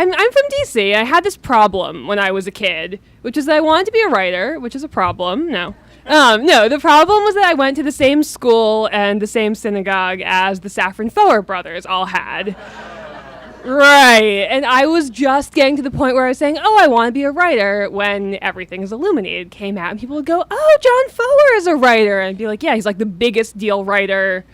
I'm from DC. I had this problem when I was a kid, which is that I wanted to be a writer, which is a problem. No, the problem was that I went to the same school and the same synagogue as the Safran Foer brothers all had. Right, and I was just getting to the point where I was saying, I want to be a writer, when Everything is Illuminated came out, and people would go, John Foer is a writer, and I'd be like, yeah, he's like the biggest deal writer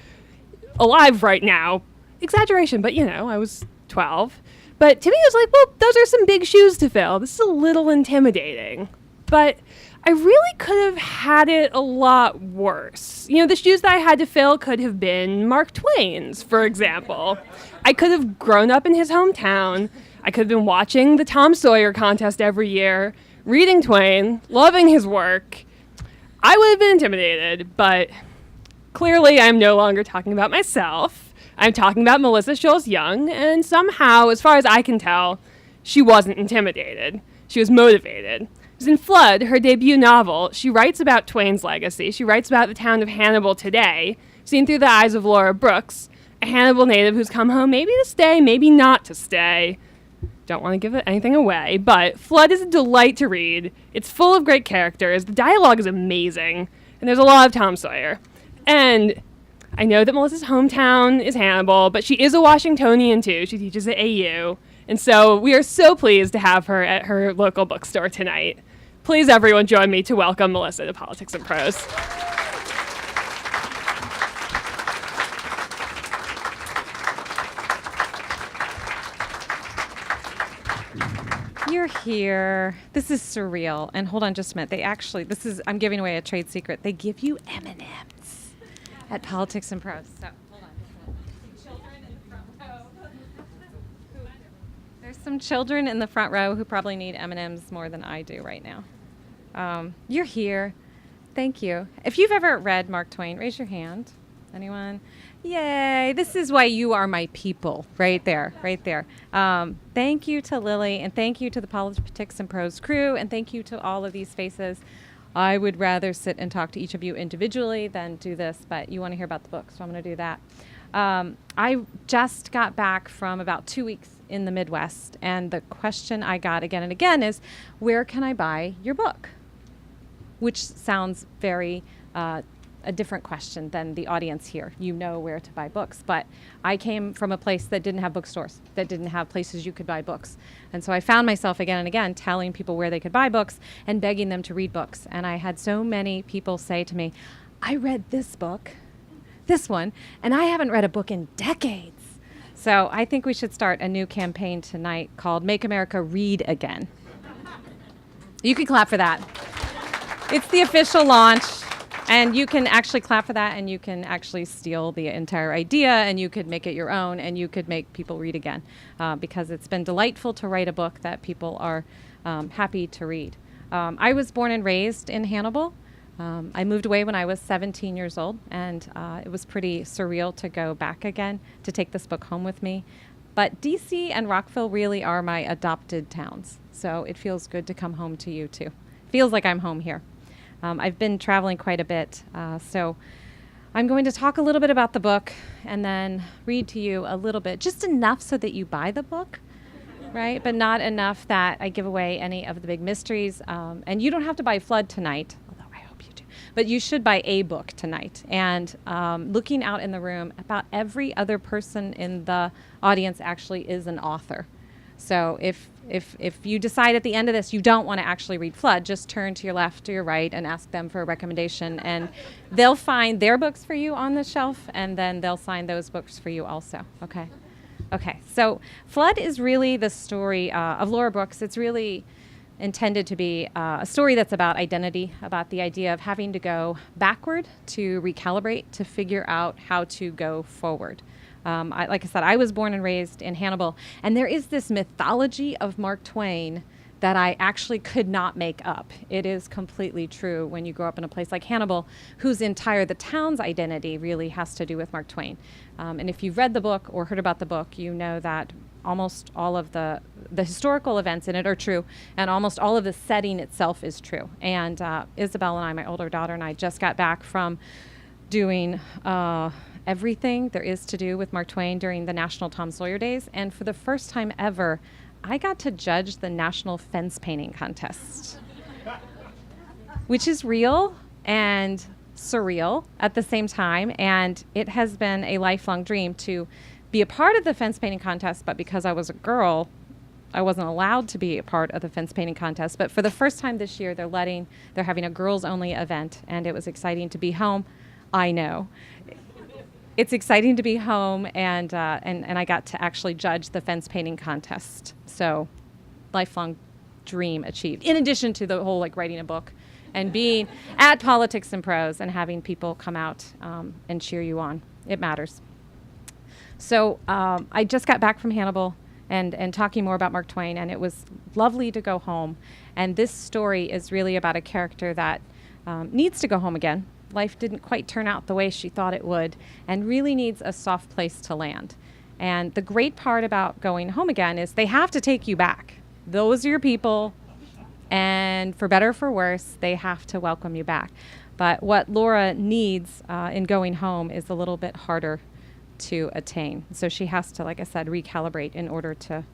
alive right now. Exaggeration, but I was 12. But to me, it was like, well, those are some big shoes to fill. This is a little intimidating. But I really could have had it a lot worse. The shoes that I had to fill could have been Mark Twain's, for example. I could have grown up in his hometown. I could have been watching the Tom Sawyer contest every year, reading Twain, loving his work. I would have been intimidated, but clearly I'm no longer talking about myself. I'm talking about Melissa Scholes Young, and somehow, as far as I can tell, she wasn't intimidated. She was motivated. It was in Flood, her debut novel. She writes about Twain's legacy. She writes about the town of Hannibal today, seen through the eyes of Laura Brooks, a Hannibal native who's come home maybe to stay, maybe not to stay. Don't want to give anything away, but Flood is a delight to read. It's full of great characters. The dialogue is amazing, and there's a lot of Tom Sawyer. And I know that Melissa's hometown is Hannibal, but she is a Washingtonian too. She teaches at AU. And so we are so pleased to have her at her local bookstore tonight. Please, everyone, join me to welcome Melissa to Politics and Prose. You're here. This is surreal. And hold on just a minute. I'm giving away a trade secret. They give you M&Ms at Politics and Prose. So hold on just a minute. Children in the front row. There's some children in the front row who probably need M&Ms more than I do right now. You're here. Thank you. If you've ever read Mark Twain, raise your hand. Anyone? Yay. This is why you are my people. Right there. Thank you to Lily, and thank you to the Politics and Prose crew, and thank you to all of these faces. I would rather sit and talk to each of you individually than do this, but you want to hear about the book, so I'm going to do that. I just got back from about 2 weeks in the Midwest, and the question I got again and again is, where can I buy your book? Which sounds very a different question than the audience here. You know where to buy books, but I came from a place that didn't have bookstores, that didn't have places you could buy books. And so I found myself again and again telling people where they could buy books and begging them to read books. And I had so many people say to me, I read this book, this one, and I haven't read a book in decades. So I think we should start a new campaign tonight called Make America Read Again. You can clap for that. It's the official launch. And you can actually clap for that, and you can actually steal the entire idea, and you could make it your own, and you could make people read again, because it's been delightful to write a book that people are happy to read. I was born and raised in Hannibal. I moved away when I was 17 years old, and it was pretty surreal to go back again, to take this book home with me. But DC and Rockville really are my adopted towns, so it feels good to come home to you, too. Feels like I'm home here. I've been traveling quite a bit, so I'm going to talk a little bit about the book and then read to you a little bit, just enough so that you buy the book, right? But not enough that I give away any of the big mysteries. And you don't have to buy Flood tonight, although I hope you do, but you should buy a book tonight. And looking out in the room, about every other person in the audience actually is an author. So if you decide at the end of this you don't want to actually read Flood, just turn to your left or your right and ask them for a recommendation, and they'll find their books for you on the shelf, and then they'll sign those books for you also. Okay, so Flood is really the story of Laura Brooks. It's really intended to be a story that's about identity, about the idea of having to go backward to recalibrate, to figure out how to go forward. Like I said, I was born and raised in Hannibal, and there is this mythology of Mark Twain that I actually could not make up. It is completely true when you grow up in a place like Hannibal, the town's identity really has to do with Mark Twain. And if you've read the book or heard about the book, you know that almost all of the historical events in it are true, and almost all of the setting itself is true. And Isabel and I, my older daughter, and I just got back from doing everything there is to do with Mark Twain during the National Tom Sawyer Days. And for the first time ever, I got to judge the National Fence Painting Contest, which is real and surreal at the same time. And it has been a lifelong dream to be a part of the fence painting contest, but because I was a girl, I wasn't allowed to be a part of the fence painting contest. But for the first time this year, they're having a girls-only event, and it was exciting to be home. I know. It's exciting to be home, and I got to actually judge the fence painting contest. So, lifelong dream achieved. In addition to the whole writing a book, and being at Politics and Prose, and having people come out and cheer you on, it matters. So I just got back from Hannibal, and talking more about Mark Twain, and it was lovely to go home. And this story is really about a character that needs to go home again. Life didn't quite turn out the way she thought it would, and really needs a soft place to land. And the great part about going home again is they have to take you back. Those are your people, and for better or for worse, they have to welcome you back. But what Laura needs in going home is a little bit harder to attain. So she has to, like I said, recalibrate in order to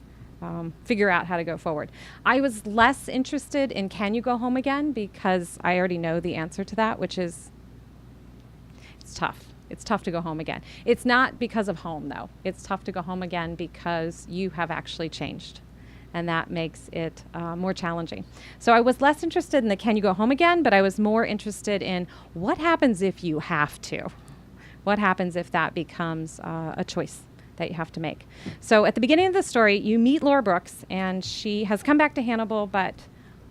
figure out how to go forward. I was less interested in Can You Go Home Again, because I already know the answer to that, which is it's tough. It's tough to go home again. It's not because of home, though. It's tough to go home again because you have actually changed, and that makes it more challenging. So I was less interested in the Can You Go Home Again, but I was more interested in what happens if you have to. What happens if that becomes a choice that you have to make? So at the beginning of the story, you meet Laura Brooks, and she has come back to Hannibal, but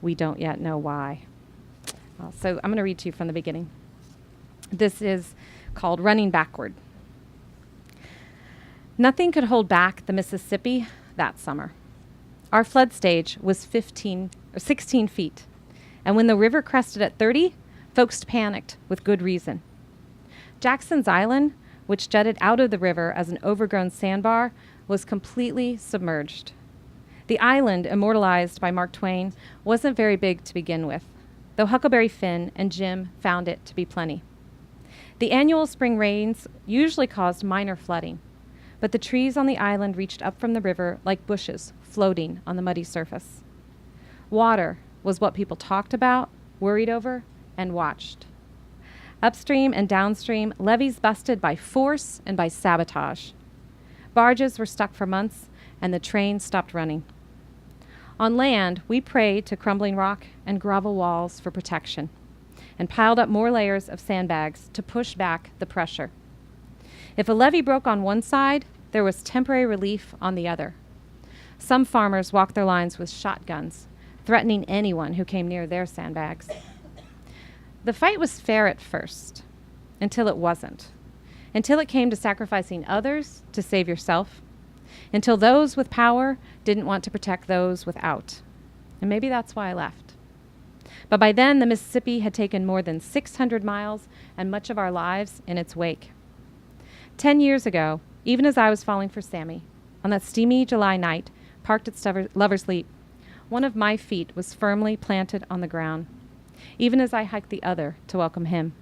we don't yet know why. So I'm going to read to you from the beginning. This is called Running Backward. Nothing could hold back the Mississippi that summer. Our flood stage was 16 feet, and when the river crested at 30, folks panicked with good reason. Jackson's Island, which jutted out of the river as an overgrown sandbar, was completely submerged. The island, immortalized by Mark Twain, wasn't very big to begin with, though Huckleberry Finn and Jim found it to be plenty. The annual spring rains usually caused minor flooding, but the trees on the island reached up from the river like bushes floating on the muddy surface. Water was what people talked about, worried over, and watched. Upstream and downstream, levees busted by force and by sabotage. Barges were stuck for months, and the train stopped running. On land, we prayed to crumbling rock and gravel walls for protection, and piled up more layers of sandbags to push back the pressure. If a levee broke on one side, there was temporary relief on the other. Some farmers walked their lines with shotguns, threatening anyone who came near their sandbags. The fight was fair at first, until it wasn't. Until it came to sacrificing others to save yourself. Until those with power didn't want to protect those without. And maybe that's why I left. But by then, the Mississippi had taken more than 600 miles and much of our lives in its wake. 10 years ago, even as I was falling for Sammy, on that steamy July night, parked at Lover's Leap, one of my feet was firmly planted on the ground, even as I hiked the other to welcome him.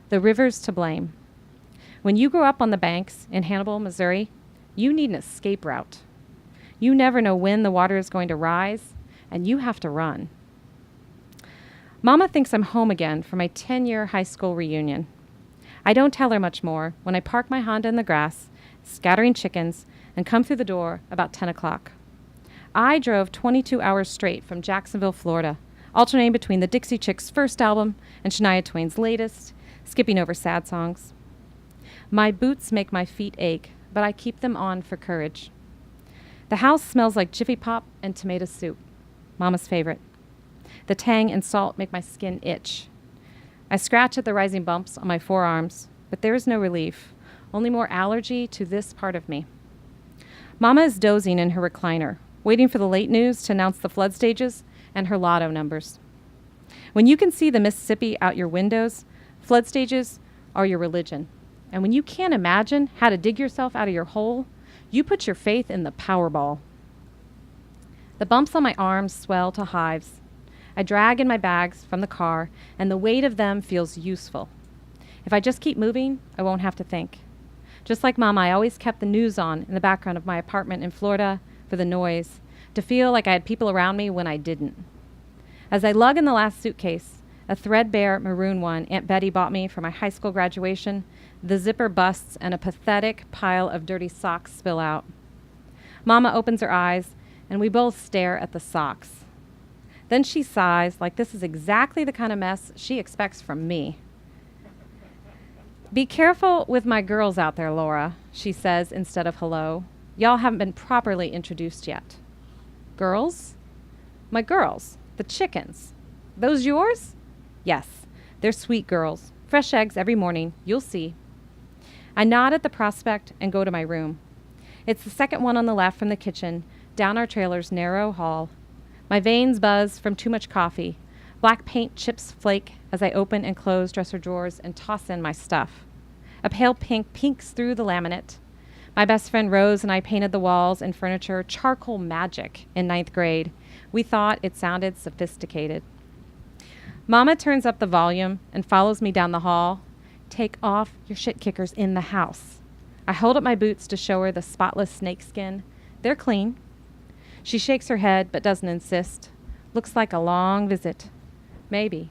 The river's to blame. When you grow up on the banks in Hannibal, Missouri, you need an escape route. You never know when the water is going to rise, and you have to run. Mama thinks I'm home again for my 10-year high school reunion. I don't tell her much more when I park my Honda in the grass, scattering chickens, and come through the door about 10 o'clock. I drove 22 hours straight from Jacksonville, Florida, alternating between the Dixie Chicks' first album and Shania Twain's latest, skipping over sad songs. My boots make my feet ache, but I keep them on for courage. The house smells like Jiffy Pop and tomato soup, Mama's favorite. The tang and salt make my skin itch. I scratch at the rising bumps on my forearms, but there is no relief, only more allergy to this part of me. Mama is dozing in her recliner, waiting for the late news to announce the flood stages and her lotto numbers. When you can see the Mississippi out your windows, flood stages are your religion. And when you can't imagine how to dig yourself out of your hole, you put your faith in the Powerball. The bumps on my arms swell to hives. I drag in my bags from the car, and the weight of them feels useful. If I just keep moving, I won't have to think. Just like Mama, I always kept the news on in the background of my apartment in Florida for the noise, to feel like I had people around me when I didn't. As I lug in the last suitcase, a threadbare maroon one Aunt Betty bought me for my high school graduation, the zipper busts and a pathetic pile of dirty socks spill out. Mama opens her eyes, and we both stare at the socks. Then she sighs like this is exactly the kind of mess she expects from me. Be careful with my girls out there, Laura, she says instead of hello. Y'all haven't been properly introduced yet. Girls? My girls, the chickens. Those yours? Yes, they're sweet girls. Fresh eggs every morning, you'll see. I nod at the prospect and go to my room. It's the second one on the left from the kitchen, down our trailer's narrow hall. My veins buzz from too much coffee. Black paint chips flake as I open and close dresser drawers and toss in my stuff. A pale pink pinks through the laminate. My best friend Rose and I painted the walls and furniture charcoal magic in 9th grade. We thought it sounded sophisticated. Mama turns up the volume and follows me down the hall. Take off your shit kickers in the house. I hold up my boots to show her the spotless snakeskin. They're clean. She shakes her head but doesn't insist. Looks like a long visit. Maybe.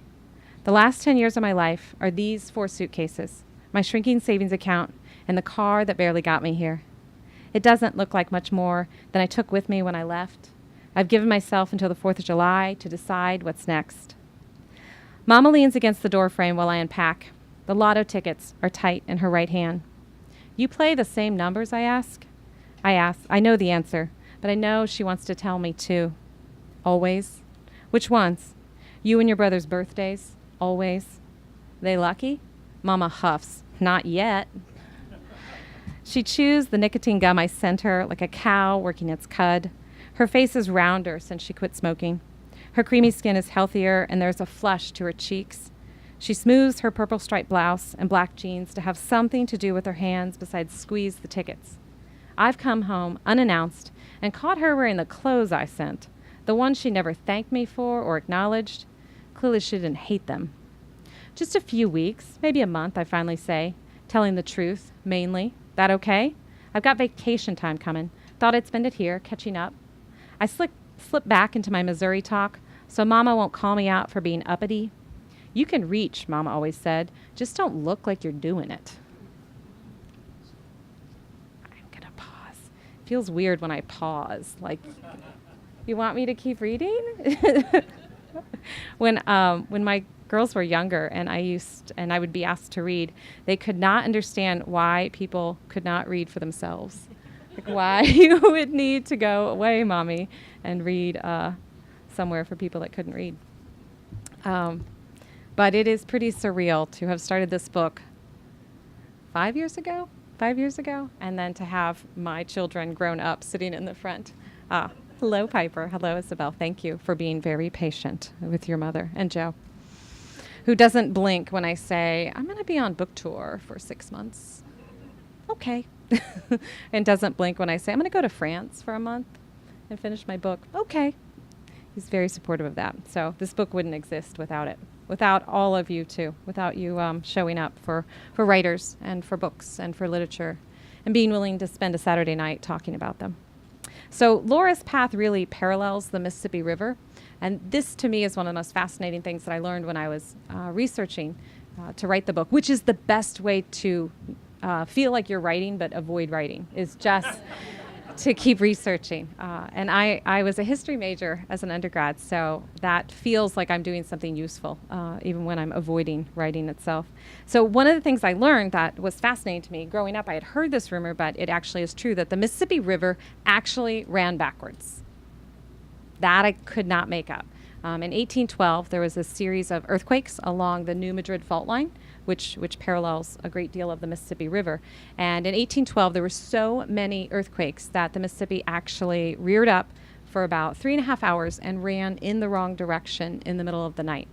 The last 10 years of my life are these 4 suitcases, my shrinking savings account, and the car that barely got me here. It doesn't look like much more than I took with me when I left. I've given myself until the 4th of July to decide what's next. Mama leans against the doorframe while I unpack. The lotto tickets are tight in her right hand. You play the same numbers, I ask? I know the answer, but I know she wants to tell me too. Always? Which ones? You and your brother's birthdays? Always? They lucky? Mama huffs. Not yet. She chews the nicotine gum I sent her like a cow working its cud. Her face is rounder since she quit smoking. Her creamy skin is healthier, and there's a flush to her cheeks. She smooths her purple striped blouse and black jeans to have something to do with her hands besides squeeze the tickets. I've come home unannounced and caught her wearing the clothes I sent, the ones she never thanked me for or acknowledged. Clearly she didn't hate them. Just a few weeks, maybe a month, I finally say, telling the truth, mainly. That okay? I've got vacation time coming. Thought I'd spend it here, catching up. I slip back into my Missouri talk, so Mama won't call me out for being uppity. You can reach, Mama always said. Just don't look like you're doing it. I'm going to pause. It feels weird when I pause. Like, you want me to keep reading? When my girls were younger and I would be asked to read, they could not understand why people could not read for themselves. Like why you would need to go away, Mommy, and read somewhere for people that couldn't read. But it is pretty surreal to have started this book 5 years ago, and then to have my children grown up sitting in the front. Hello, Piper. Hello, Isabel. Thank you for being very patient with your mother, and Joe, who doesn't blink when I say, I'm going to be on book tour for 6 months. Okay. And doesn't blink when I say, I'm going to go to France for a month and finish my book. Okay. He's very supportive of that. So this book wouldn't exist without it, without all of you too, without you showing up for writers and for books and for literature and being willing to spend a Saturday night talking about them. So Laura's path really parallels the Mississippi River. And this, to me, is one of the most fascinating things that I learned when I was researching to write the book, which is the best way to feel like you're writing but avoid writing, is just to keep researching. And I was a history major as an undergrad, so that feels like I'm doing something useful, even when I'm avoiding writing itself. So one of the things I learned that was fascinating to me, growing up, I had heard this rumor, but it actually is true, that the Mississippi River actually ran backwards. That I could not make up. In 1812, there was a series of earthquakes along the New Madrid fault line, which parallels a great deal of the Mississippi River. And in 1812, there were so many earthquakes that the Mississippi actually reared up for about 3.5 hours and ran in the wrong direction in the middle of the night.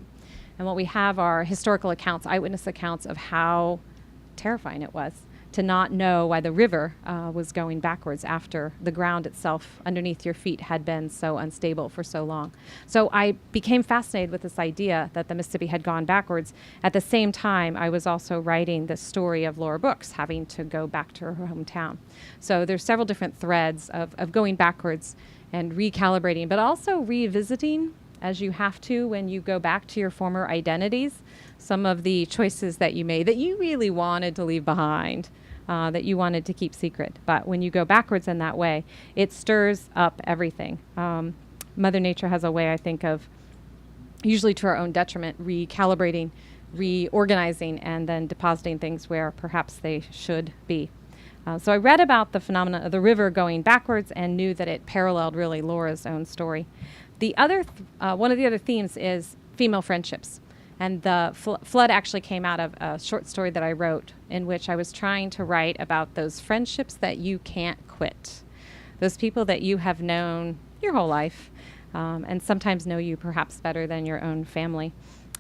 And what we have are historical accounts, eyewitness accounts of how terrifying it was to not know why the river was going backwards after the ground itself underneath your feet had been so unstable for so long. So I became fascinated with this idea that the Mississippi had gone backwards. At the same time, I was also writing the story of Laura Brooks having to go back to her hometown. So there's several different threads of going backwards and recalibrating, but also revisiting as you have to when you go back to your former identities, some of the choices that you made that you really wanted to leave behind, that you wanted to keep secret. But when you go backwards in that way, it stirs up everything. Mother Nature has a way, I think, of usually to our own detriment, recalibrating, reorganizing, and then depositing things where perhaps they should be. So I read about the phenomena of the river going backwards and knew that it paralleled really Laura's own story. The other, one of the other themes is female friendships. And the flood actually came out of a short story that I wrote in which I was trying to write about those friendships that you can't quit. Those people that you have known your whole life and sometimes know you perhaps better than your own family.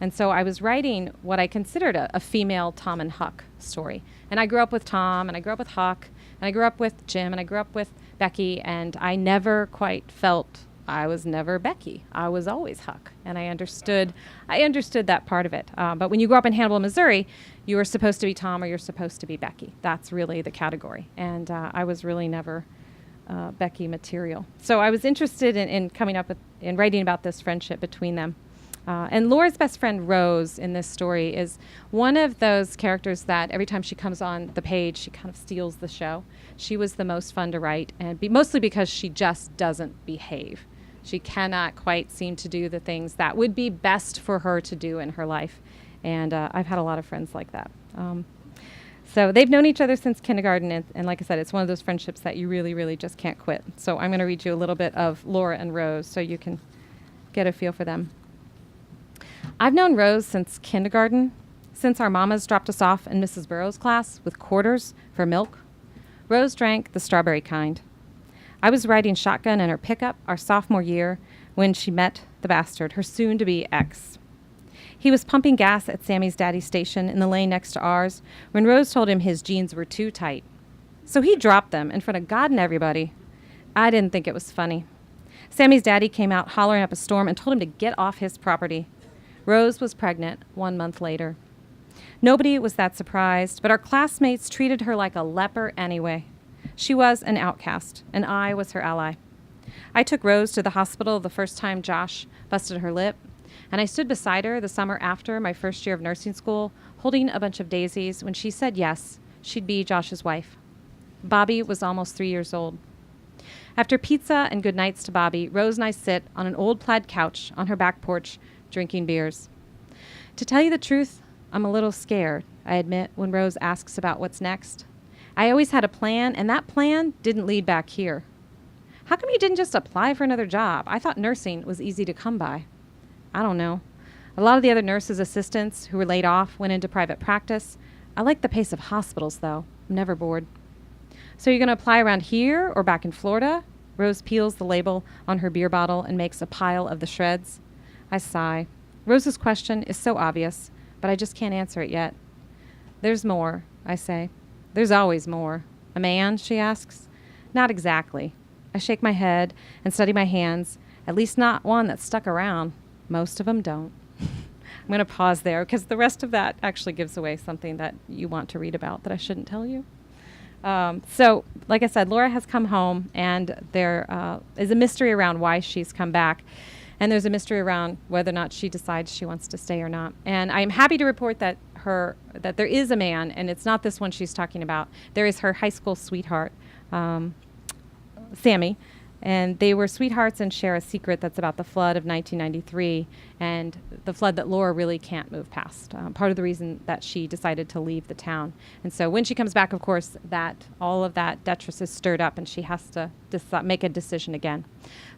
And so I was writing what I considered a female Tom and Huck story. And I grew up with Tom, and I grew up with Huck, and I grew up with Jim, and I grew up with Becky, and I never quite felt I was never Becky. I was always Huck, and I understood that part of it. But when you grow up in Hannibal, Missouri, you are supposed to be Tom or you're supposed to be Becky. That's really the category. And I was really never Becky material. So I was interested in coming up with, in writing about this friendship between them. And Laura's best friend, Rose, in this story is one of those characters that every time she comes on the page, she kind of steals the show. She was the most fun to write, and mostly because she just doesn't behave. She cannot quite seem to do the things that would be best for her to do in her life. And I've had a lot of friends like that. So they've known each other since kindergarten. And like I said, it's one of those friendships that you really, really just can't quit. So I'm going to read you a little bit of Laura and Rose so you can get a feel for them. I've known Rose since kindergarten, since our mamas dropped us off in Mrs. Burroughs' class with quarters for milk. Rose drank the strawberry kind. I was riding shotgun in her pickup our sophomore year when she met the bastard, her soon-to-be ex. He was pumping gas at Sammy's daddy's station in the lane next to ours when Rose told him his jeans were too tight. So he dropped them in front of God and everybody. I didn't think it was funny. Sammy's daddy came out hollering up a storm and told him to get off his property. Rose was pregnant 1 month later. Nobody was that surprised, but our classmates treated her like a leper anyway. She was an outcast, and I was her ally. I took Rose to the hospital the first time Josh busted her lip, and I stood beside her the summer after my first year of nursing school, holding a bunch of daisies when she said yes, she'd be Josh's wife. Bobby was almost 3 years old. After pizza and good nights to Bobby, Rose and I sit on an old plaid couch on her back porch, drinking beers. To tell you the truth, I'm a little scared, I admit, when Rose asks about what's next. I always had a plan, and that plan didn't lead back here. How come you didn't just apply for another job? I thought nursing was easy to come by. I don't know. A lot of the other nurses' assistants who were laid off went into private practice. I like the pace of hospitals, though. I'm never bored. So you're going to apply around here or back in Florida? Rose peels the label on her beer bottle and makes a pile of the shreds. I sigh. Rose's question is so obvious, but I just can't answer it yet. There's more, I say. There's always more. A man, she asks. Not exactly. I shake my head and study my hands, at least not one that's stuck around. Most of them don't. I'm going to pause there because the rest of that actually gives away something that you want to read about that I shouldn't tell you. So, like I said, Laura has come home, and there is a mystery around why she's come back. And there's a mystery around whether or not she decides she wants to stay or not. And I'm happy to report that there is a man, and it's not this one she's talking about. There is her high school sweetheart, Sammy, and they were sweethearts and share a secret that's about the flood of 1993 and the flood that Laura really can't move past. Part of the reason that she decided to leave the town. And so when she comes back, of course, that all of that detritus is stirred up, and she has to make a decision again.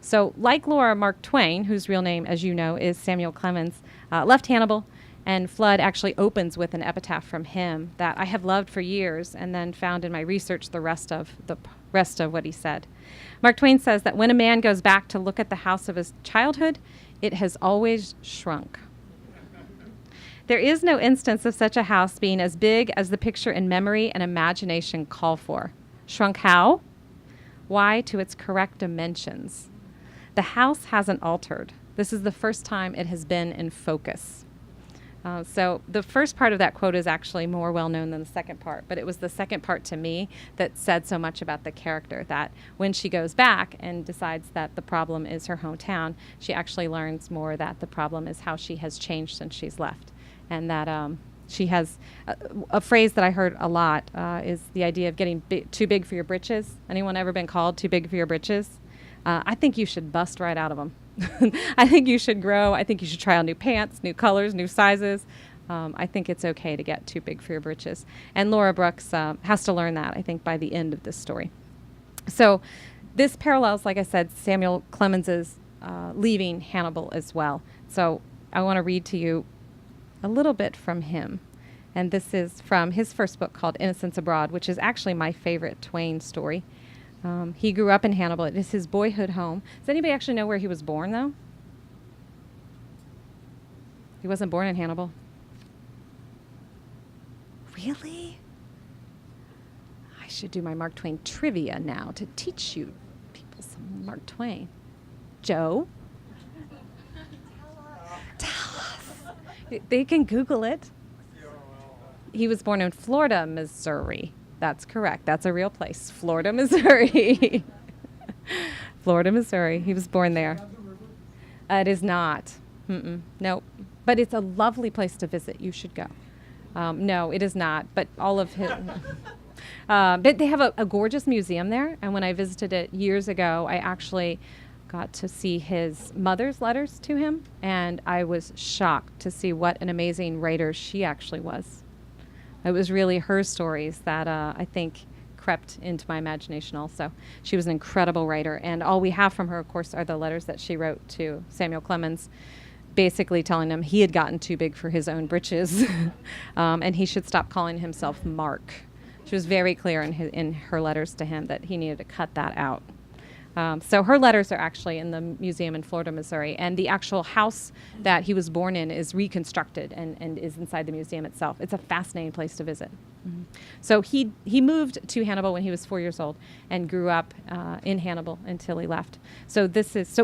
So like Laura, Mark Twain, whose real name, as you know, is Samuel Clemens, left Hannibal, and Flood actually opens with an epitaph from him that I have loved for years, and then found in my research the rest of what he said. Mark Twain says that when a man goes back to look at the house of his childhood, it has always shrunk. There is no instance of such a house being as big as the picture in memory and imagination call for. Shrunk how? Why, to its correct dimensions. The house hasn't altered. This is the first time it has been in focus. So the first part of that quote is actually more well known than the second part, but it was the second part to me that said so much about the character, that when she goes back and decides that the problem is her hometown, she actually learns more that the problem is how she has changed since she's left. And that she has a phrase that I heard a lot is the idea of getting too big for your britches. Anyone ever been called too big for your britches? I think you should bust right out of them. I think you should grow. I think you should try on new pants, new colors, new sizes. I think it's okay to get too big for your britches. And Laura Brooks has to learn that, I think, by the end of this story. So this parallels, like I said, Samuel Clemens's leaving Hannibal as well. So I want to read to you a little bit from him. And this is from his first book called Innocents Abroad, which is actually my favorite Twain story. He grew up in Hannibal. It is his boyhood home. Does anybody actually know where he was born, though? He wasn't born in Hannibal. Really? I should do my Mark Twain trivia now to teach you people some Mark Twain. Joe? Tell us. They can Google it. He was born in Florida, Missouri. That's correct. That's a real place. Florida, Missouri. Florida, Missouri. He was born there. It is not. Nope. But it's a lovely place to visit. You should go. No, it is not. But all of his... but they have a gorgeous museum there. And when I visited it years ago, I actually got to see his mother's letters to him. And I was shocked to see what an amazing writer she actually was. It was really her stories that I think crept into my imagination also. She was an incredible writer, and all we have from her, of course, are the letters that she wrote to Samuel Clemens, basically telling him he had gotten too big for his own britches, and he should stop calling himself Mark. She was very clear in her letters to him that he needed to cut that out. So her letters are actually in the museum in Florida, Missouri, and the actual house that he was born in is reconstructed and is inside the museum itself. It's a fascinating place to visit. So he moved to Hannibal when he was 4 years old and grew up in Hannibal until he left. So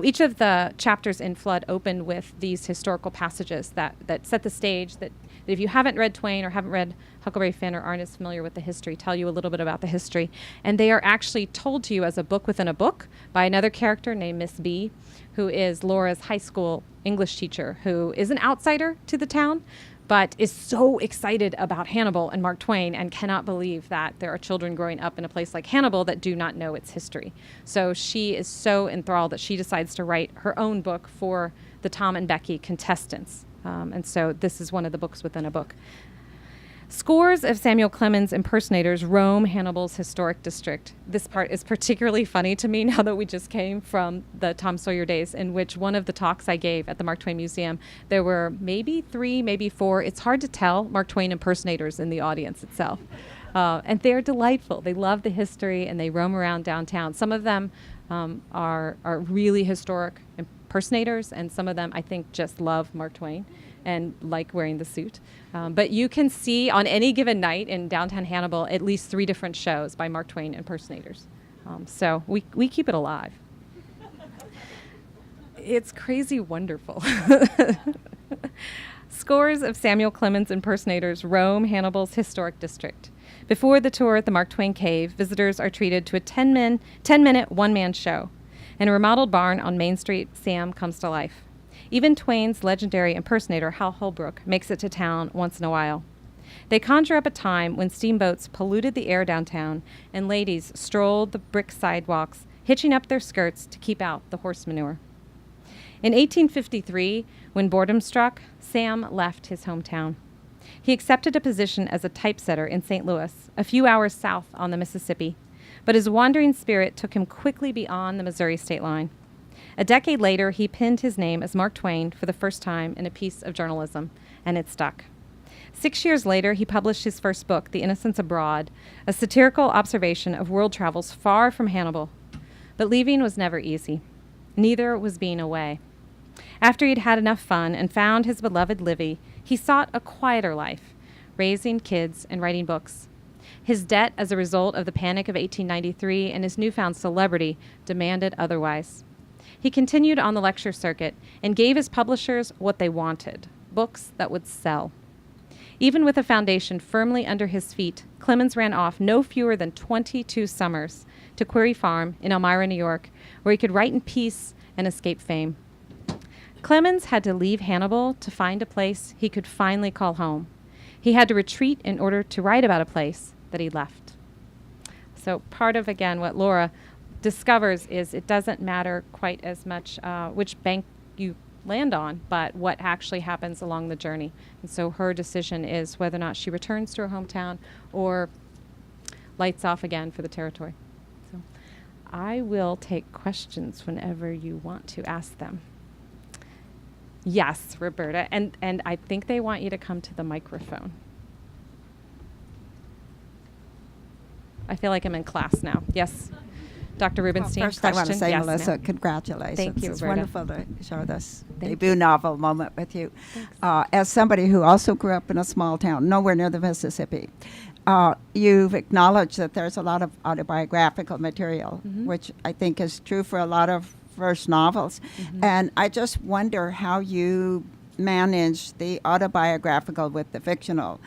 each of the chapters in Flood open with these historical passages that set the stage, that if you haven't read Twain or haven't read Huckleberry Finn or aren't as familiar with the history, tell you a little bit about the history. And they are actually told to you as a book within a book by another character named Miss B, who is Laura's high school English teacher, who is an outsider to the town, but is so excited about Hannibal and Mark Twain and cannot believe that there are children growing up in a place like Hannibal that do not know its history. So she is so enthralled that she decides to write her own book for the Tom and Becky contestants. And so this is one of the books within a book. Scores of Samuel Clemens impersonators roam Hannibal's historic district. This part is particularly funny to me now that we just came from the Tom Sawyer days, in which one of the talks I gave at the Mark Twain Museum, there were maybe 3, maybe 4, it's hard to tell, Mark Twain impersonators in the audience itself. And they're delightful. They love the history and they roam around downtown. Some of them are really historic impersonators, and some of them I think just love Mark Twain and like wearing the suit. But you can see on any given night in downtown Hannibal at least 3 different shows by Mark Twain impersonators. So we keep it alive. It's crazy wonderful. Scores of Samuel Clemens impersonators roam Hannibal's historic district. Before the tour at the Mark Twain Cave, visitors are treated to a 10-minute one-man show. In a remodeled barn on Main Street, Sam comes to life. Even Twain's legendary impersonator, Hal Holbrook, makes it to town once in a while. They conjure up a time when steamboats polluted the air downtown and ladies strolled the brick sidewalks, hitching up their skirts to keep out the horse manure. In 1853, when boredom struck, Sam left his hometown. He accepted a position as a typesetter in St. Louis, a few hours south on the Mississippi, but his wandering spirit took him quickly beyond the Missouri state line. A decade later, he pinned his name as Mark Twain for the first time in a piece of journalism, and it stuck. 6 years later, he published his first book, The Innocents Abroad, a satirical observation of world travels far from Hannibal. But leaving was never easy. Neither was being away. After he'd had enough fun and found his beloved Livy, he sought a quieter life, raising kids and writing books. His debt as a result of the Panic of 1893 and his newfound celebrity demanded otherwise. He continued on the lecture circuit and gave his publishers what they wanted, books that would sell. Even with a foundation firmly under his feet, Clemens ran off no fewer than 22 summers to Quarry Farm in Elmira, New York, where he could write in peace and escape fame. Clemens had to leave Hannibal to find a place he could finally call home. He had to retreat in order to write about a place that he left. So part of, again, what Laura discovers is it doesn't matter quite as much which bank you land on, but what actually happens along the journey. And so her decision is whether or not she returns to her hometown or lights off again for the territory. So I will take questions whenever you want to ask them. Yes, Roberta, and I think they want you to come to the microphone. I feel like I'm in class now. Yes, Dr. Rubenstein. Well, first, I want to say, Yes, Melissa, ma'am. congratulations. Thank you, It's Roberta. wonderful to share this Thank debut novel moment with you. As somebody who also grew up in a small town, nowhere near the Mississippi, you've acknowledged that there's a lot of autobiographical material, which I think is true for a lot of first novels. And I just wonder how you manage the autobiographical with the fictional.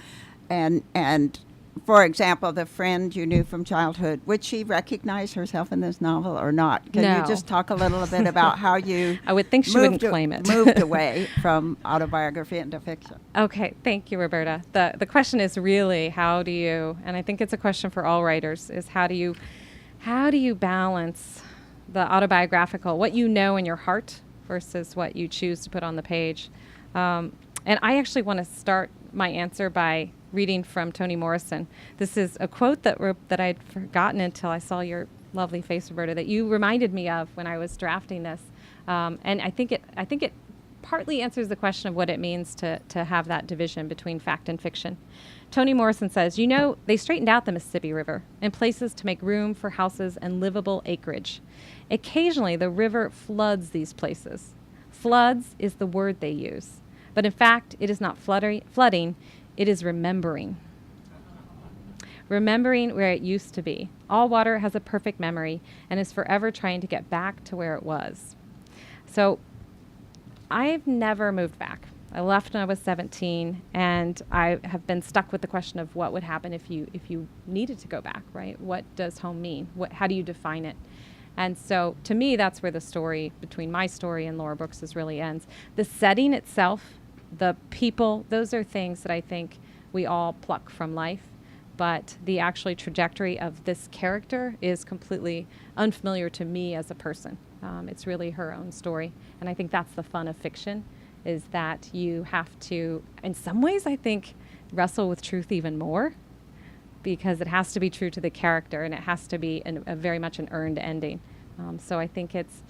And for example, the friend you knew from childhood, would she recognize herself in this novel or not? Can No. you just talk a little bit about how you I would think she wouldn't claim it. moved away from autobiography into fiction? Okay, thank you, Roberta. The question is really how do you, and I think it's a question for all writers, is how do you balance the autobiographical, what you know in your heart versus what you choose to put on the page. And I actually want to start my answer by reading from Toni Morrison. This is a quote that I'd forgotten until I saw your lovely face, Roberta, that you reminded me of when I was drafting this. And I think it partly answers the question of what it means to have that division between fact and fiction. Toni Morrison says, they straightened out the Mississippi River in places to make room for houses and livable acreage. Occasionally, the river floods these places. Floods is the word they use. But in fact, it is not flooding, it is remembering. Remembering where it used to be. All water has a perfect memory and is forever trying to get back to where it was. So I've never moved back. I left when I was 17, and I have been stuck with the question of what would happen if you needed to go back, right? What does home mean? How do you define it? And so to me, that's where the story between my story and Laura Brooks's really ends. The setting itself, the people, those are things that I think we all pluck from life. But the actually trajectory of this character is completely unfamiliar to me as a person. It's really her own story. And I think that's the fun of fiction, is that you have to, in some ways, I think, wrestle with truth even more, because it has to be true to the character and it has to be a very much an earned ending. So I think it's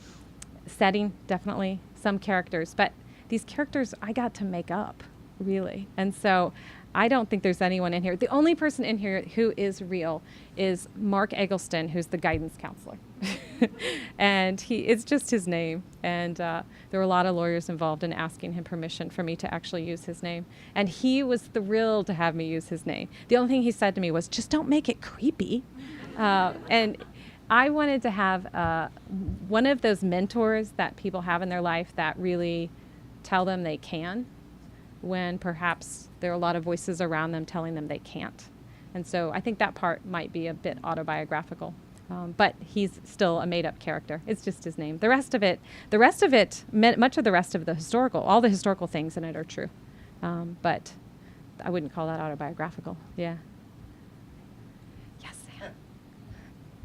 setting, definitely, some characters. But these characters I got to make up, really. And so I don't think there's anyone in here. The only person in here who is real is Mark Eggleston, who's the guidance counselor. And it's just his name. And there were a lot of lawyers involved in asking him permission for me to actually use his name. And he was thrilled to have me use his name. The only thing he said to me was, just don't make it creepy. And I wanted to have one of those mentors that people have in their life that really tell them they can, when perhaps there are a lot of voices around them telling them they can't. And so I think that part might be a bit autobiographical. But he's still a made-up character. It's just his name. The rest of it, much of the rest of the all the historical things in it are true. But I wouldn't call that autobiographical. Yeah. Yes, Sam.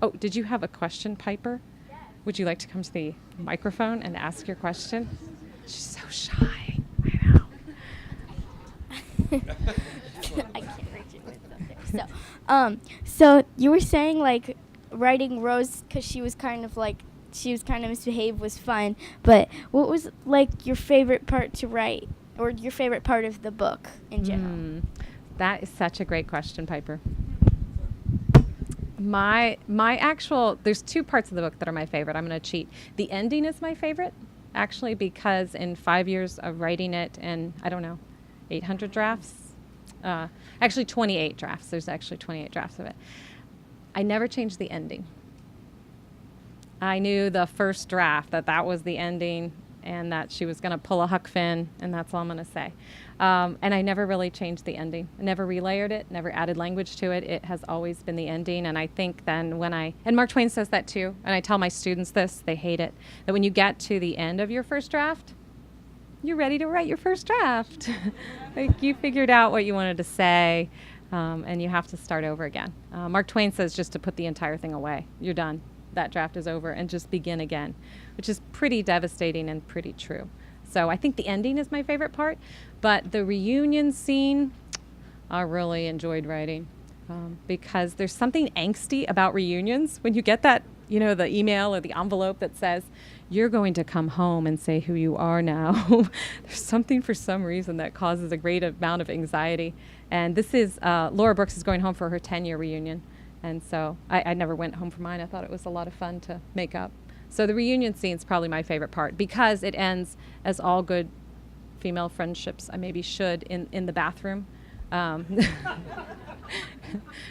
Oh, did you have a question, Piper? Yes. Would you like to come to the microphone and ask your question? She's so shy. I know. I can't reach it with something. So you were saying like writing Rose because she was kind of misbehaved was fun. But what was like your favorite part to write, or your favorite part of the book in general? That is such a great question, Piper. My actual, there's two parts of the book that are my favorite. I'm going to cheat. The ending is my favorite, actually, because in 5 years of writing it, and I don't know, 800 drafts, actually 28 drafts. There's actually 28 drafts of it. I never changed the ending. I knew the first draft that was the ending, and that she was going to pull a Huck Finn, and that's all I'm going to say. And I never really changed the ending. I never relayered it, never added language to it. It has always been the ending. And I think then and Mark Twain says that too, and I tell my students this, they hate it, that when you get to the end of your first draft, you're ready to write your first draft. Like, you figured out what you wanted to say, and you have to start over again. Mark Twain says just to put the entire thing away. You're done. That draft is over, and just begin again, which is pretty devastating and pretty true. So I think the ending is my favorite part, but the reunion scene, I really enjoyed writing, because there's something angsty about reunions. When you get that, the email or the envelope that says, you're going to come home and say who you are now. There's something for some reason that causes a great amount of anxiety. And this is, Laura Brooks is going home for her 10-year reunion. And so I never went home for mine. I thought it was a lot of fun to make up. So the reunion scene is probably my favorite part, because it ends, as all good female friendships I maybe should, in the bathroom.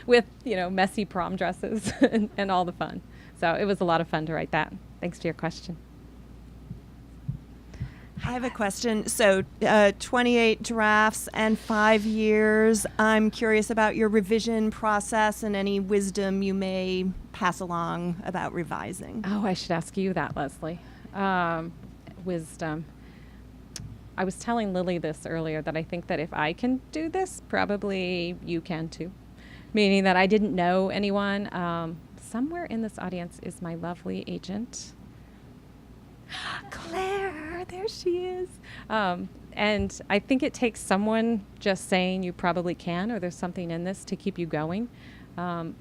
With, messy prom dresses and all the fun. So it was a lot of fun to write that. Thanks for your question. I have a question. So 28 drafts and 5 years. I'm curious about your revision process and any wisdom you may pass along about revising. Oh, I should ask you that, Leslie. Wisdom. I was telling Lily this earlier, that I think that if I can do this, probably you can too. Meaning that I didn't know anyone. Somewhere in this audience is my lovely agent. Claire, there she is. And I think it takes someone just saying you probably can, or there's something in this to keep you going.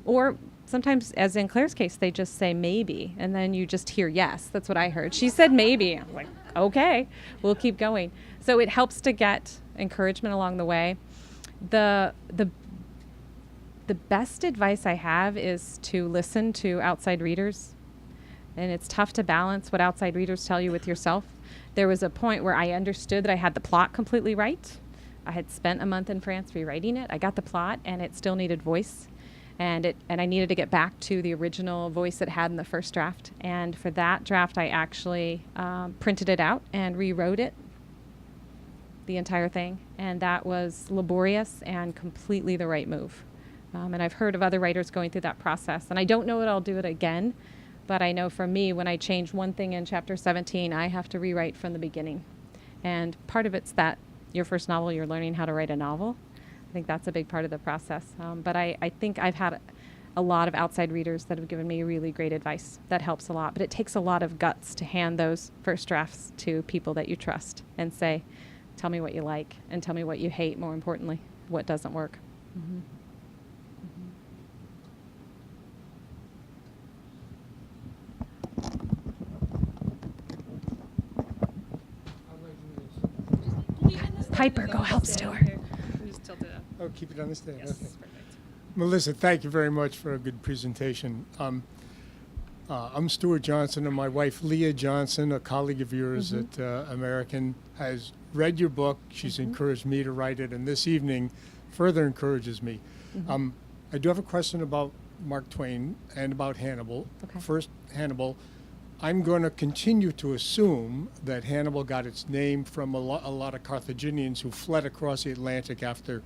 Or sometimes, as in Claire's case, they just say maybe, and then you just hear yes. That's what I heard. She said maybe. I'm like, okay, we'll keep going. So it helps to get encouragement along the way. The best advice I have is to listen to outside readers. And it's tough to balance what outside readers tell you with yourself. There was a point where I understood that I had the plot completely right. I had spent a month in France rewriting it. I got the plot, and it still needed voice. And I needed to get back to the original voice it had in the first draft. And for that draft, I actually printed it out and rewrote it, the entire thing. And that was laborious and completely the right move. And I've heard of other writers going through that process. And I don't know that I'll do it again. But I know for me, when I change one thing in chapter 17, I have to rewrite from the beginning. And part of it's that your first novel, you're learning how to write a novel. I think that's a big part of the process. But I think I've had a lot of outside readers that have given me really great advice. That helps a lot. But it takes a lot of guts to hand those first drafts to people that you trust and say, tell me what you like, and tell me what you hate, more importantly, what doesn't work. Mm-hmm. Piper, go help Stuart. Oh, keep it on the stand. Yes, okay. Melissa, thank you very much for a good presentation. I'm Stuart Johnson, and my wife, Leah Johnson, a colleague of yours at American, has read your book. She's encouraged me to write it, and this evening further encourages me. I do have a question about Mark Twain and about Hannibal. Okay. First, Hannibal. I'm going to continue to assume that Hannibal got its name from a lot of Carthaginians who fled across the Atlantic after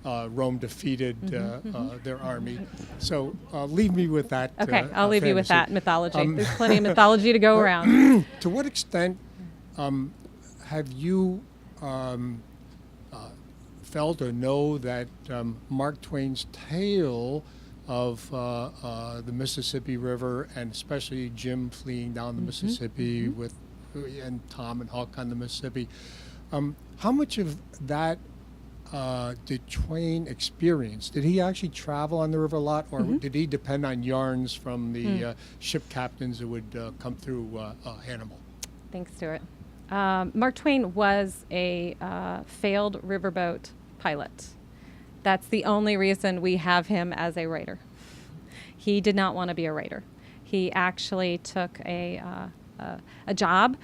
Rome defeated their army. So leave me with that. Okay, I'll leave you with fantasy. that mythology. There's plenty of mythology to go around. To what extent have you felt or know that Mark Twain's tale of the Mississippi River, and especially Jim fleeing down the Mississippi with and Tom and Huck on the Mississippi, how much of that did Twain experience? Did he actually travel on the river a lot, or did he depend on yarns from the ship captains who would come through Hannibal? Thanks, Stuart. Mark Twain was a failed riverboat pilot. That's the only reason we have him as a writer. He did not want to be a writer. He actually took a job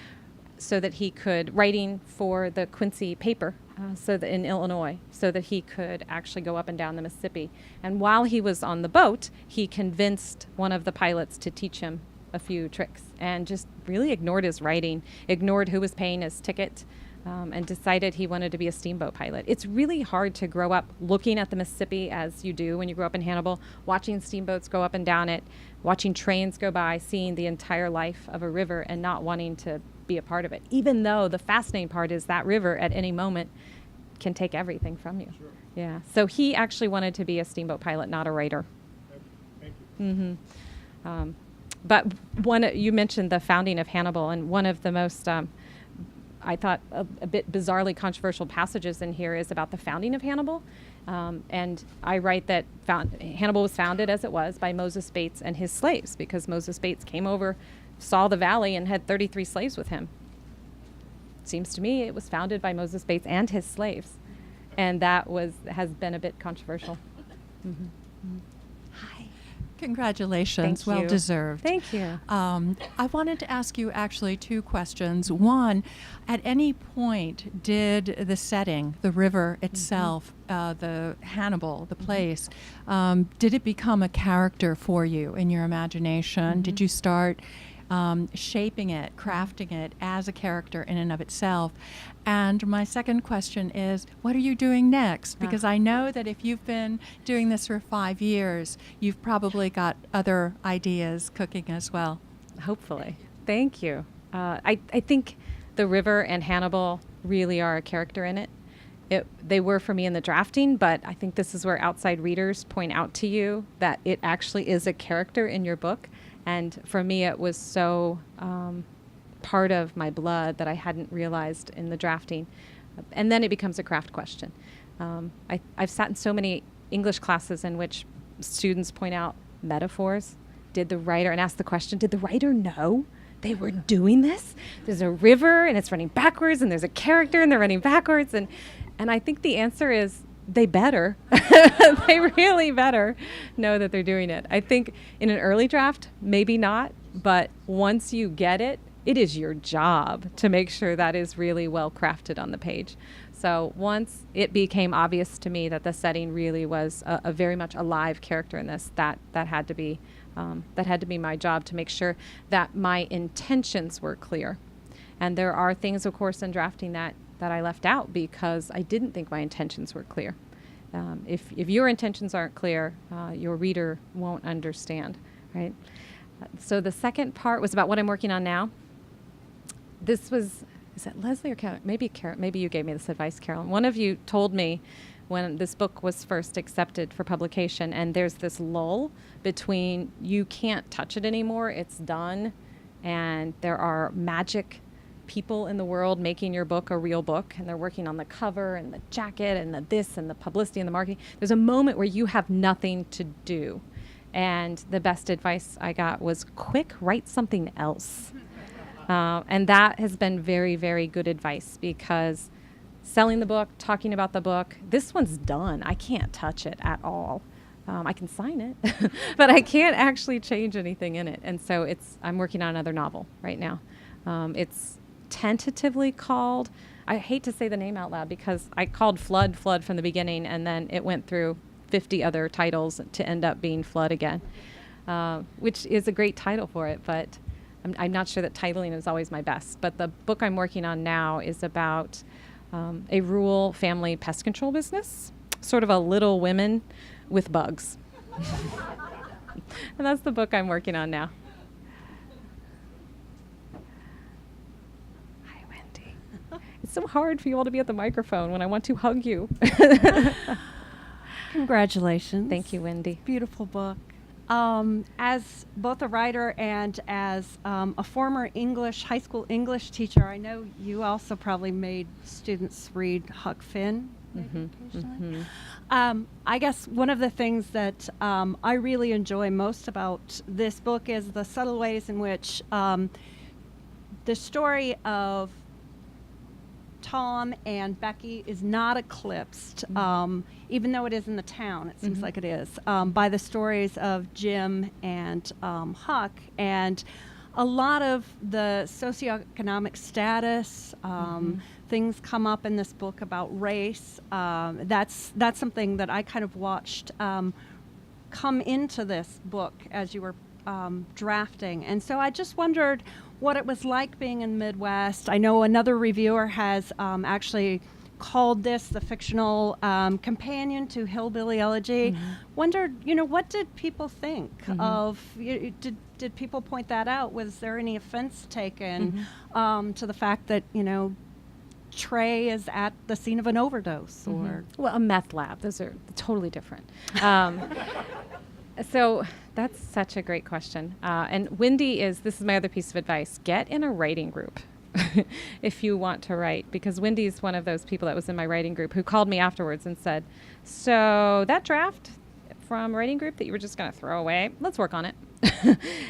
so that he could, writing for the Quincy paper so that in Illinois, so that he could actually go up and down the Mississippi. And while he was on the boat, he convinced one of the pilots to teach him a few tricks and just really ignored his writing, ignored who was paying his ticket, and decided he wanted to be a steamboat pilot. It's really hard to grow up looking at the Mississippi as you do when you grow up in Hannibal, watching steamboats go up and down it, watching trains go by, seeing the entire life of a river and not wanting to be a part of it, even though the fascinating part is that river at any moment can take everything from you. Sure. Yeah. So he actually wanted to be a steamboat pilot, not a writer. Thank you. But you mentioned the founding of Hannibal, and one of the most, I thought, a bit bizarrely controversial passages in here is about the founding of Hannibal. And I write that Hannibal was founded as it was by Moses Bates and his slaves, because Moses Bates came over, saw the valley, and had 33 slaves with him. Seems to me it was founded by Moses Bates and his slaves, and that has been a bit controversial. Hi. Congratulations. Thank you. Well deserved. Thank you. I wanted to ask you actually two questions. One, at any point did the setting, the river itself, the Hannibal, the place, did it become a character for you in your imagination? Did you start shaping it, crafting it as a character in and of itself? And my second question is, what are you doing next? Because I know that if you've been doing this for 5 years, you've probably got other ideas cooking as well. Hopefully. Thank you. I think the river and Hannibal really are a character in it. They were for me in the drafting, but I think this is where outside readers point out to you that it actually is a character in your book. And for me, it was so part of my blood that I hadn't realized in the drafting. And then it becomes a craft question. I've sat in so many English classes in which students point out metaphors. And ask the question, did the writer know they were doing this? There's a river and it's running backwards, and there's a character and they're running backwards. And I think the answer is they better. They really better know that they're doing it. I think in an early draft, maybe not, but once you get it, it is your job to make sure that is really well crafted on the page. So once it became obvious to me that the setting really was a very much alive character in this, that had to be my job to make sure that my intentions were clear. And there are things, of course, in drafting that I left out because I didn't think my intentions were clear. If your intentions aren't clear, your reader won't understand, right? So the second part was about what I'm working on now. Is it Leslie or Carol? Maybe you gave me this advice, Carolyn. One of you told me when this book was first accepted for publication, and there's this lull between you can't touch it anymore, it's done, and there are magic people in the world making your book a real book, and they're working on the cover and the jacket and the this and the publicity and the marketing. There's a moment where you have nothing to do. And the best advice I got was, quick, write something else. And that has been very, very good advice, because selling the book, talking about the book, this one's done. I can't touch it at all. I can sign it, but I can't actually change anything in it. And so I'm working on another novel right now. It's tentatively called, I hate to say the name out loud because I called Flood from the beginning, and then it went through 50 other titles to end up being Flood again, which is a great title for it, but I'm not sure that titling is always my best. But the book I'm working on now is about a rural family pest control business, sort of a Little Women with bugs. And that's the book I'm working on now. Hi, Wendy. It's so hard for you all to be at the microphone when I want to hug you. Congratulations. Thank you, Wendy. Beautiful book. As both a writer and as a former high school English teacher, I know you also probably made students read Huck Finn. I guess one of the things that I really enjoy most about this book is the subtle ways in which the story of Tom and Becky is not eclipsed, even though it is in the town, it seems like it is, by the stories of Jim and Huck. And a lot of the socioeconomic status, things come up in this book about race. That's something that I kind of watched come into this book as you were drafting. And so I just wondered what it was like being in the Midwest. I know another reviewer has actually called this the fictional companion to Hillbilly Elegy. Wondered, what did people think of? Did people point that out? Was there any offense taken to the fact that Trey is at the scene of an overdose? Or Well, a meth lab. Those are totally different. So that's such a great question. And Wendy this is my other piece of advice. Get in a writing group if you want to write, because Wendy's one of those people that was in my writing group who called me afterwards and said, so that draft from writing group that you were just going to throw away, let's work on it.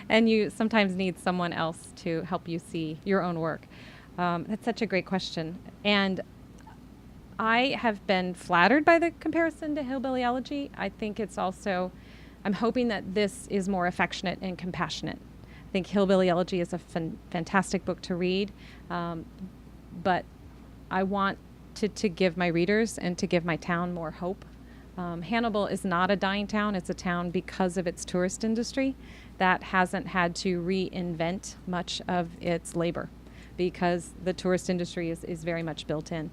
And you sometimes need someone else to help you see your own work. That's such a great question. And I have been flattered by the comparison to Hillbilly Elegy. I think it's also, I'm hoping that this is more affectionate and compassionate. I think Hillbilly Elegy is a fantastic book to read, but I want to give my readers and to give my town more hope. Hannibal is not a dying town. It's a town because of its tourist industry that hasn't had to reinvent much of its labor, because the tourist industry is very much built in.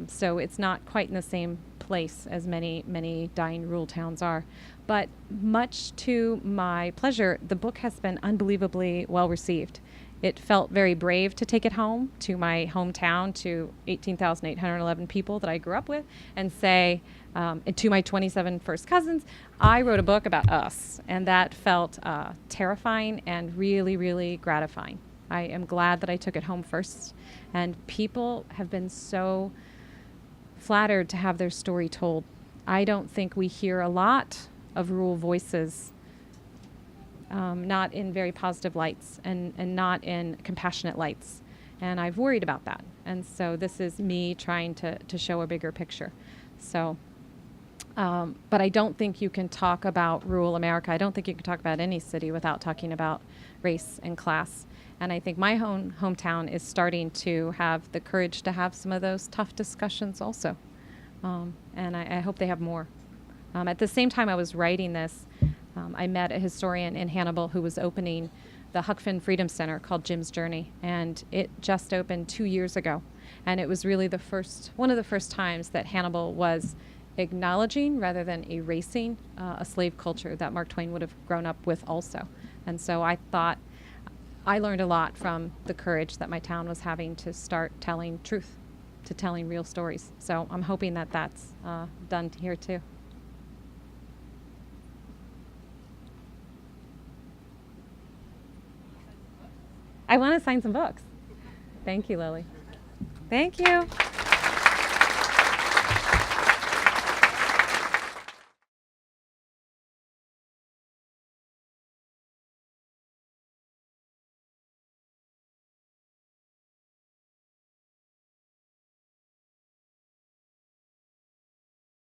So it's not quite in the same place as many dying rural towns are. But much to my pleasure, the book has been unbelievably well received. It felt very brave to take it home to my hometown, to 18,811 people that I grew up with, and say, and to my 27 first cousins, I wrote a book about us. And that felt terrifying and really, really gratifying. I am glad that I took it home first. And people have been so flattered to have their story told. I don't think we hear a lot of rural voices, not in very positive lights and not in compassionate lights. And I've worried about that. And so this is me trying to show a bigger picture. So, but I don't think you can talk about rural America. I don't think you can talk about any city without talking about race and class. And I think my hometown is starting to have the courage to have some of those tough discussions also. And I hope they have more. At the same time I was writing this, I met a historian in Hannibal who was opening the Huck Finn Freedom Center called Jim's Journey. And it just opened 2 years ago. And it was really one of the first times that Hannibal was acknowledging rather than erasing a slave culture that Mark Twain would have grown up with also. And so I thought I learned a lot from the courage that my town was having to start telling truth, to telling real stories. So I'm hoping that that's done here too. I want to sign some books. Thank you, Lily. Thank you.